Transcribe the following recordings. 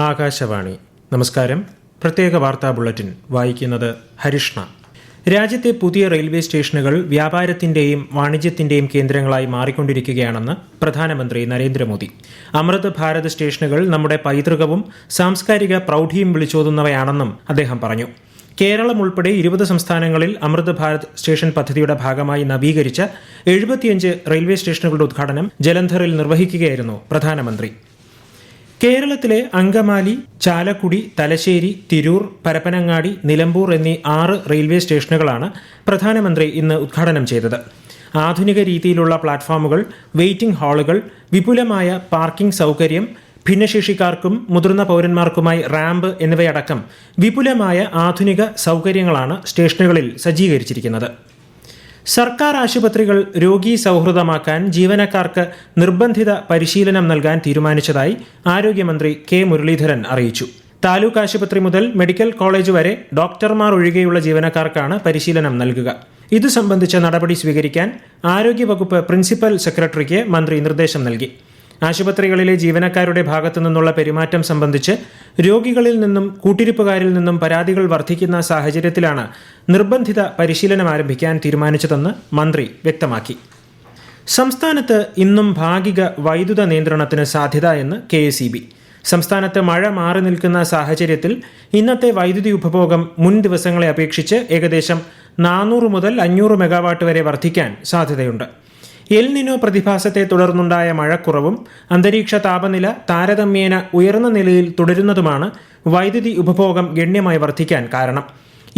ആകാശവാണി. നമസ്കാരം. പ്രത്യേക വാർത്താ ബുള്ളറ്റിൻ വായിക്കുന്നത് ഹരിഷ്ണ. രാജ്യത്തെ പുതിയ റെയിൽവേ സ്റ്റേഷനുകൾ വ്യാപാരത്തിന്റെയും വാണിജ്യത്തിന്റെയും കേന്ദ്രങ്ങളായി മാറിക്കൊണ്ടിരിക്കുകയാണെന്ന് പ്രധാനമന്ത്രി നരേന്ദ്രമോദി. അമൃത് ഭാരത് സ്റ്റേഷനുകൾ നമ്മുടെ പൈതൃകവും സാംസ്കാരിക പ്രൗഢിയും വിളിച്ചോതുന്നവയാണെന്നും അദ്ദേഹം പറഞ്ഞു. കേരളം ഉൾപ്പെടെ 20 സംസ്ഥാനങ്ങളിൽ അമൃത് ഭാരത് സ്റ്റേഷൻ പദ്ധതിയുടെ ഭാഗമായി നവീകരിച്ച 75 റെയിൽവേ സ്റ്റേഷനുകളുടെ ഉദ്ഘാടനം ജലന്ധറിൽ നിർവഹിക്കുകയായിരുന്നു പ്രധാനമന്ത്രി. കേരളത്തിലെ അങ്കമാലി, ചാലക്കുടി, തലശ്ശേരി, തിരൂർ, പരപ്പനങ്ങാടി, നിലമ്പൂർ എന്നീ 6 റെയിൽവേ സ്റ്റേഷനുകളാണ് പ്രധാനമന്ത്രി ഇന്ന് ഉദ്ഘാടനം ചെയ്തത്. ആധുനിക രീതിയിലുള്ള പ്ലാറ്റ്ഫോമുകൾ, വെയിറ്റിംഗ് ഹാളുകൾ, വിപുലമായ പാർക്കിംഗ് സൗകര്യം, ഭിന്നശേഷിക്കാർക്കും മുതിർന്ന പൗരന്മാർക്കുമായി റാമ്പ് എന്നിവയടക്കം വിപുലമായ ആധുനിക സൗകര്യങ്ങളാണ് സ്റ്റേഷനുകളിൽ സജ്ജീകരിച്ചിരിക്കുന്നത്. സർക്കാർ ആശുപത്രികൾ രോഗീ സൗഹൃദമാക്കാൻ ജീവനക്കാർക്ക് നിർബന്ധിത പരിശീലനം നൽകാൻ തീരുമാനിച്ചതായി ആരോഗ്യമന്ത്രി കെ മുരളീധരൻ അറിയിച്ചു. താലൂക്ക് ആശുപത്രി മുതൽ മെഡിക്കൽ കോളേജ് വരെ ഡോക്ടർമാർ ഒഴികെയുള്ള ജീവനക്കാർക്കാണ് പരിശീലനം നൽകുക. ഇതു സംബന്ധിച്ച നടപടി സ്വീകരിക്കാൻ ആരോഗ്യവകുപ്പ് പ്രിൻസിപ്പൽ സെക്രട്ടറിക്ക് മന്ത്രി നിർദ്ദേശം നൽകി. ആശുപത്രികളിലെ ജീവനക്കാരുടെ ഭാഗത്തു നിന്നുള്ള പെരുമാറ്റം സംബന്ധിച്ച് രോഗികളിൽ നിന്നും കൂട്ടിരിപ്പുകാരിൽ നിന്നും പരാതികൾ വർദ്ധിക്കുന്ന സാഹചര്യത്തിലാണ് നിർബന്ധിത പരിശീലനം ആരംഭിക്കാൻ തീരുമാനിച്ചതെന്ന് മന്ത്രി വ്യക്തമാക്കി. സംസ്ഥാനത്ത് ഇന്നും ഭാഗിക വൈദ്യുത നിയന്ത്രണത്തിന് സാധ്യത എന്ന് KSEB. സംസ്ഥാനത്ത് മഴ മാറി നിൽക്കുന്ന സാഹചര്യത്തിൽ ഇന്നത്തെ വൈദ്യുതി ഉപഭോഗം മുൻ ദിവസങ്ങളെ അപേക്ഷിച്ച് ഏകദേശം 400 മുതൽ 500 മെഗാവാട്ട് വരെ വർദ്ധിക്കാൻ സാധ്യതയുണ്ട്. എൽ നിനോ പ്രതിഭാസത്തെ തുടർന്നുണ്ടായ മഴക്കുറവും അന്തരീക്ഷ താപനില താരതമ്യേന ഉയർന്ന നിലയിൽ തുടരുന്നതുമാണ് വൈദ്യുതി ഉപഭോഗം ഗണ്യമായി വർദ്ധിക്കാൻ കാരണം.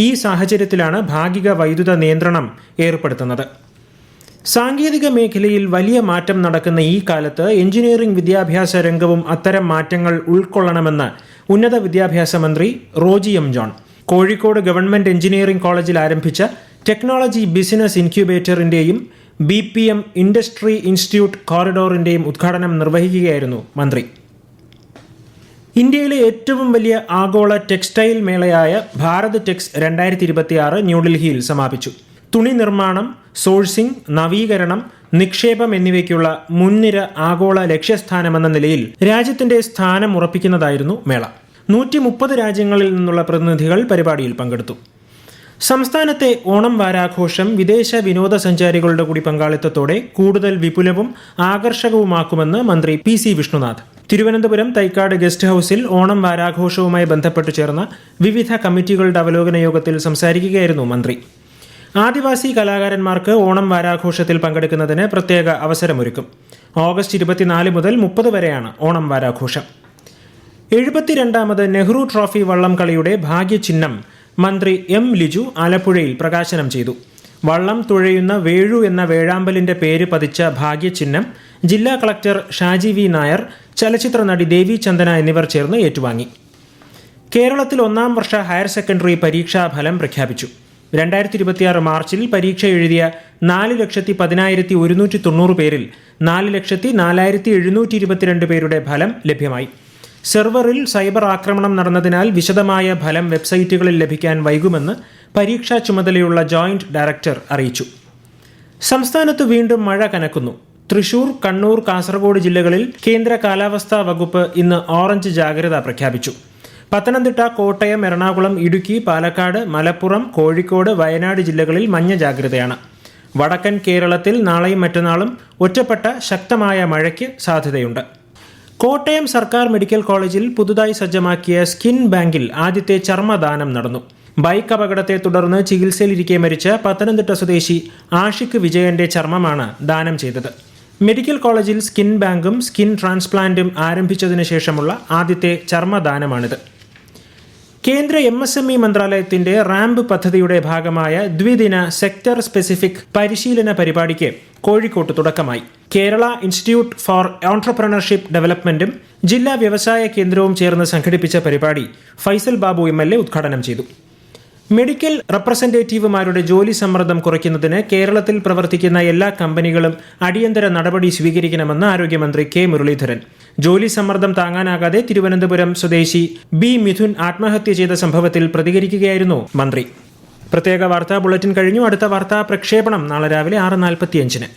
ഈ സാഹചര്യത്തിലാണ് ഭാഗിക വൈദ്യുത നിയന്ത്രണം ഏർപ്പെടുത്തുന്നത്. സാങ്കേതിക മേഖലയിൽ വലിയ മാറ്റം നടക്കുന്ന ഈ കാലത്ത് എഞ്ചിനീയറിംഗ് വിദ്യാഭ്യാസ രംഗവും അത്തരം മാറ്റങ്ങൾ ഉൾക്കൊള്ളണമെന്ന് ഉന്നത വിദ്യാഭ്യാസ മന്ത്രി Roji M John Kozhikode government engineering കോളേജിൽ ആരംഭിച്ച ടെക്നോളജി ബിസിനസ് ഇൻക്യുബേറ്ററിന്റെയും BPM ഇൻഡസ്ട്രി ഇൻസ്റ്റിറ്റ്യൂട്ട് കോറിഡോറിന്റെയും ഉദ്ഘാടനം നിർവഹിക്കുകയായിരുന്നു മന്ത്രി. ഇന്ത്യയിലെ ഏറ്റവും വലിയ ആഗോള ടെക്സ്റ്റൈൽ മേളയായ ഭാരത് ടെക്സ് 2026 ന്യൂഡൽഹിയിൽ സമാപിച്ചു. തുണി നിർമ്മാണം, സോഴ്സിംഗ്, നവീകരണം, നിക്ഷേപം എന്നിവയ്ക്കുള്ള മുൻനിര ആഗോള ലക്ഷ്യസ്ഥാനമെന്ന നിലയിൽ രാജ്യത്തിന്റെ സ്ഥാനം ഉറപ്പിക്കുന്നതായിരുന്നു മേള. 130 രാജ്യങ്ങളിൽ നിന്നുള്ള പ്രതിനിധികൾ പരിപാടിയിൽ പങ്കെടുത്തു. സംസ്ഥാനത്തെ ഓണം വാരാഘോഷം വിദേശ വിനോദസഞ്ചാരികളുടെ കൂടി പങ്കാളിത്തത്തോടെ കൂടുതൽ വിപുലവും ആകർഷകവുമാക്കുമെന്ന് മന്ത്രി PC വിഷ്ണുനാഥ്. തിരുവനന്തപുരം തൈക്കാട് ഗസ്റ്റ് ഹൌസിൽ ഓണം വാരാഘോഷവുമായി ബന്ധപ്പെട്ട് ചേർന്ന വിവിധ കമ്മിറ്റികളുടെ അവലോകന യോഗത്തിൽ സംസാരിക്കുകയായിരുന്നു മന്ത്രി. ആദിവാസി കലാകാരന്മാർക്ക് ഓണം വാരാഘോഷത്തിൽ പങ്കെടുക്കുന്നതിന് പ്രത്യേക അവസരമൊരുക്കും. ഓഗസ്റ്റ് 24 മുതൽ 30 വരെയാണ് ഓണം വാരാഘോഷം. 72ാമത് നെഹ്റു ട്രോഫി വള്ളം കളിയുടെ ഭാഗ്യചിഹ്നം മന്ത്രി M ലിജു ആലപ്പുഴയിൽ പ്രകാശനം ചെയ്തു. വള്ളം തുഴയുന്ന വേഴു എന്ന വേഴാമ്പലിന്റെ പേര് പതിച്ച ഭാഗ്യചിഹ്നം ജില്ലാ കളക്ടർ ഷാജി V നായർ, ചലച്ചിത്ര നടി ദേവി ചന്ദന എന്നിവർ ചേർന്ന് ഏറ്റുവാങ്ങി. കേരളത്തിൽ 1ാം വർഷ ഹയർ സെക്കൻഡറി പരീക്ഷാ ഫലം പ്രഖ്യാപിച്ചു. 2026 മാർച്ചിൽ പരീക്ഷ എഴുതിയ 4,10,190 പേരിൽ 4,04,722 പേരുടെ ഫലം ലഭ്യമായി. സെർവറിൽ സൈബർ ആക്രമണം നടന്നതിനാൽ വിശദമായ ഫലം വെബ്സൈറ്റുകളിൽ ലഭിക്കാൻ വൈകുമെന്ന് പരീക്ഷാ ചുമതലയുള്ള ജോയിന്റ് ഡയറക്ടർ അറിയിച്ചു. സംസ്ഥാനത്ത് വീണ്ടും മഴ കനക്കുന്നു. തൃശൂർ, കണ്ണൂർ, കാസർഗോഡ് ജില്ലകളിൽ കേന്ദ്ര കാലാവസ്ഥാ വകുപ്പ് ഇന്ന് ഓറഞ്ച് ജാഗ്രത പ്രഖ്യാപിച്ചു. പത്തനംതിട്ട, കോട്ടയം, എറണാകുളം, ഇടുക്കി, പാലക്കാട്, മലപ്പുറം, കോഴിക്കോട്, വയനാട് ജില്ലകളിൽ മഞ്ഞ ജാഗ്രതയാണ്. വടക്കൻ കേരളത്തിൽ നാളെയും മറ്റന്നാളും ഒറ്റപ്പെട്ട ശക്തമായ മഴയ്ക്ക് സാധ്യതയുണ്ട്. കോട്ടയം സർക്കാർ മെഡിക്കൽ കോളേജിൽ പുതുതായി സജ്ജമാക്കിയ സ്കിൻ ബാങ്കിൽ ആദ്യത്തെ ചർമ്മദാനം നടന്നു. ബൈക്ക് അപകടത്തെ തുടർന്ന് ചികിത്സയിലിരിക്കെ മരിച്ച പത്തനംതിട്ട സ്വദേശി ആഷിഖ് വിജയന്റെ ചർമ്മമാണ് ദാനം ചെയ്തത്. മെഡിക്കൽ കോളേജിൽ സ്കിൻ ബാങ്കും സ്കിൻ ട്രാൻസ്പ്ലാന്റും ആരംഭിച്ചതിനു ശേഷമുള്ള ആദ്യത്തെ ചർമ്മദാനമാണിത്. കേന്ദ്ര MSME മന്ത്രാലയത്തിന്റെ റാമ്പ് പദ്ധതിയുടെ ഭാഗമായ ദ്വിദിന സെക്ടർ സ്പെസിഫിക് പരിശീലന പരിപാടിക്ക് കോഴിക്കോട്ട് തുടക്കമായി. കേരള ഇൻസ്റ്റിറ്റ്യൂട്ട് ഫോർ ഓൺട്രപ്രണർഷിപ്പ് ഡെവലപ്മെന്റും ജില്ലാ വ്യവസായ കേന്ദ്രവും ചേർന്ന് സംഘടിപ്പിച്ച പരിപാടി ഫൈസൽ ബാബു MLA ഉദ്ഘാടനം ചെയ്തു. മെഡിക്കൽ റെപ്രസെന്റേറ്റീവുമാരുടെ ജോലി സമ്മർദ്ദം കുറയ്ക്കുന്നതിന് കേരളത്തിൽ പ്രവർത്തിക്കുന്ന എല്ലാ കമ്പനികളും അടിയന്തര നടപടി സ്വീകരിക്കണമെന്ന് ആരോഗ്യമന്ത്രി കെ മുരളീധരൻ. ജോലി സമ്മർദ്ദം താങ്ങാനാകാതെ തിരുവനന്തപുരം സ്വദേശി B മിഥുൻ ആത്മഹത്യ ചെയ്ത സംഭവത്തിൽ പ്രതികരിക്കുകയായിരുന്നു മന്ത്രി. പ്രത്യേക വാർത്താ ബുള്ളറ്റിൻ കഴിഞ്ഞു. അടുത്ത വാർത്താ പ്രക്ഷേപണം നാളെ രാവിലെ 6:45.